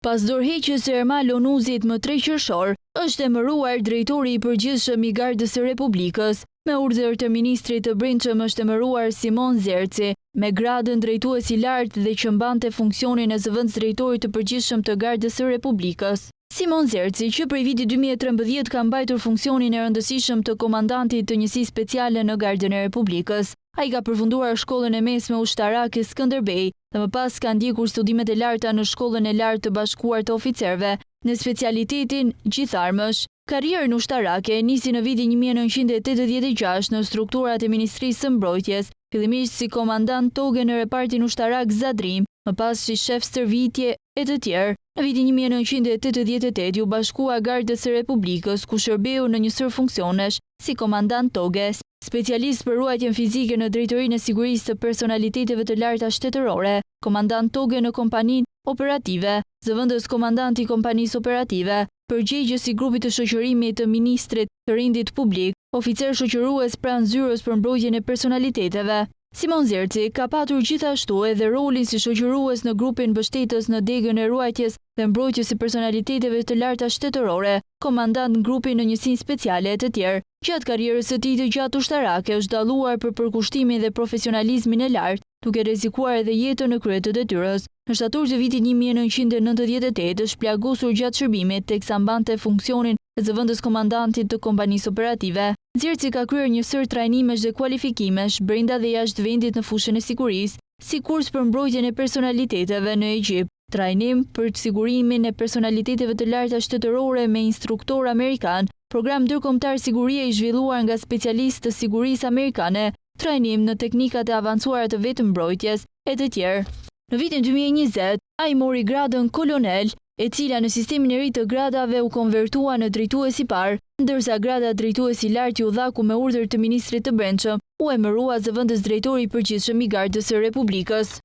Pas dorëheqjes së Ermal Onuzit më 3 qershor, është emëruar drejtori i përgjithshëm i Gardës së Republikës. Me urdhër të ministrit të brendshëm është emëruar Simon Zerci, me gradën drejtues i lartë dhe që mbante funksionin e zëvendësdrejtorit të përgjithshëm të Gardës së Republikës. Simon Zerci, që prej vitit 2013 ka mbajtur funksionin e rëndësishëm të komandantit të njësisë speciale në Gardën e Republikës. Ai ka përfunduar shkollën e mesme ushtarake Skënderbej dhe më pas ka ndjekur studimet e larta në Shkollën e Lartë të Bashkuar të Oficerëve në specialitetin gjitharmësh. Karrierën ushtarake nisi në vitin 1986 në strukturat e Ministrisë së Mbrojtjes, fillimisht si komandant toge në repartin ushtarak Zadrim, më pas si shef stërvitje e të tjerë. Në vitin 1988 u bashkua Gardës së Republikës, ku shërbeu në një sër funksionesh si komandant toge, specialist për ruajtjen fizike në Drejtorinë e Sigurisë të Personaliteteve të Larta Shtetërore, komandant toge në kompaninë operative, zëvendës komandant i kompanisë operative, përgjegjës i grupit të shoqërimit të ministrit të rendit publik, oficer shoqërues pranë zyrës për mbrojtjen e personaliteteve. Simon Zerci ka patur gjithashtu edhe rolin si shoqërues në grupin mbështetës në degën e ruajtjes dhe mbrojtjes së personaliteteve të larta shtetërore, komandant në grupin në njësinë speciale e të tjerë. Gjatë karrierës së tij të gjatë ushtarake është dalluar për përkushtimin dhe profesionalizmin e lartë, duke rrezikuar edhe jetën në krye të detyrës. Në shtator të vitit 1998 është plagosur gjatë shërbimit teksa mbante funksionin e zëvendës komandantit të kompanisë operative. Zerci ka kryer një sër trajnimesh dhe kualifikimesh brenda dhe jashtë vendit në fushën e sigurisë, si kurs për mbrojtjen e personaliteteve në Egjipt, trajnim për sigurimin e personaliteteve të larta shtetërore me instruktor amerikan, program ndërkombëtar sigurie i zhvilluar nga specialistë të sigurisë amerikane, trajnim në teknikat e avancuara të vetëmbrojtjes e të tjerë. Në vitin 2020, ai mori gradën kolonel, e cila në sistemin e ri të gradave u konvertua në drejtues i parë, ndërsa grada drejtues i lartë u dhaku me urdhër të ministrit të brendshëm, u emërua zëvendës drejtori i përgjithshëm i Gardës së Republikës.